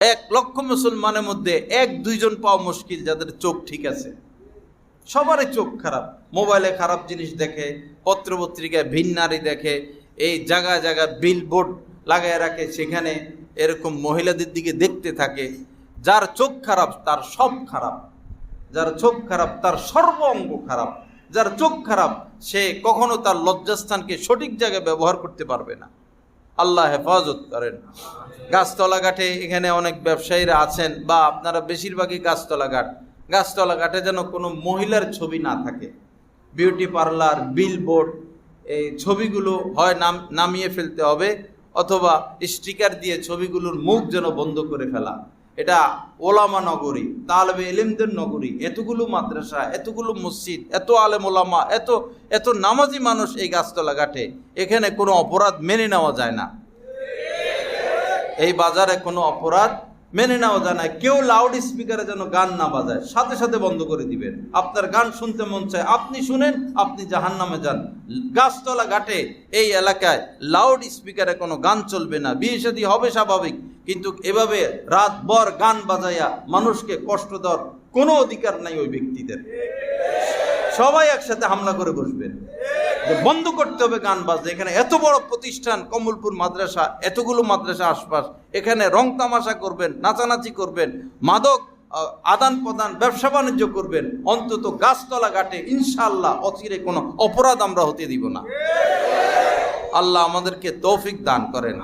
1,00,000 মুসলমানের মধ্যে 1-2 জন পাওয়া মুশকিল যাদের চোখ ঠিক আছে। সবারই চোখ খারাপ, মোবাইলে খারাপ জিনিস দেখে, পত্রপত্রিকায় ভিন্নারি দেখে, এই জায়গায় জায়গায় বিলবোর্ড লাগায় রাখে, সেখানে এরকম মহিলাদের দিকে দেখতে থাকে। যার চোখ খারাপ তার সব খারাপ, যার চোখ খারাপ তার সর্ব অঙ্গ খারাপ। যার চোখ খারাপ সে কখনো তার লজ্জাস্থানকে সঠিক জায়গায় ব্যবহার করতে পারবে না। আল্লাহ হেফাজত করেন। গাছতলা ঘাটে এখানে অনেক ব্যবসায়ীরা আছেন, বা আপনারা বেশিরভাগই গাছতলা ঘাটে যেন কোনো মহিলার ছবি না থাকে। বিউটি পার্লার, বিলবোর্ড, এই ছবিগুলো হয় নামিয়ে ফেলতে হবে, অথবা স্টিকার দিয়ে ছবিগুলোর মুখ যেন বন্ধ করে ফেলা। এটা ওলামা নগরী, তালেবে ইলমদের নগরী, এতগুলো মাদ্রাসা, এতগুলো মসজিদ, এত আলেম ওলামা, এত নামাজি মানুষ এই গাছতলা ঘাটে, এখানে কোনো অপরাধ মেনে নেওয়া যায় না। এই বাজারে কোনো অপরাধ মেনে নেওয়া যায় না। কেউ লাউড স্পিকারে যেন গান না বাজায়, সাথে সাথে বন্ধ করে দিবেন। আপনার গান শুনতে মন চায়, আপনি শুনেন, আপনি জাহান্নামে যান। গাছতলা ঘাটে এই এলাকায় লাউড স্পিকারে কোনো গান চলবে না। বিয়ে শাদী হবে স্বাভাবিক, কিন্তু এভাবে রাতভর গান বাজাইয়া মানুষকে কষ্ট দেওয়ার কোনো অধিকার নাই ওই ব্যক্তিদের। সবাই একসাথে হামলা করে বসবেন, বন্ধ করতে হবে গান বাজতে। এখানে এত বড় প্রতিষ্ঠান কমলপুর মাদ্রাসা, এতগুলো মাদ্রাসা আশপাশ, এখানে রং তামাশা করবেন, নাচানাচি করবেন, মাদক আদান প্রদান, ব্যবসা বাণিজ্য করবেন, অন্তত গাছতলা ঘাটে ইনশাআল্লাহ অচিরে কোনো অপরাধ আমরা হতে দিব না। আল্লাহ আমাদেরকে তৌফিক দান করেন।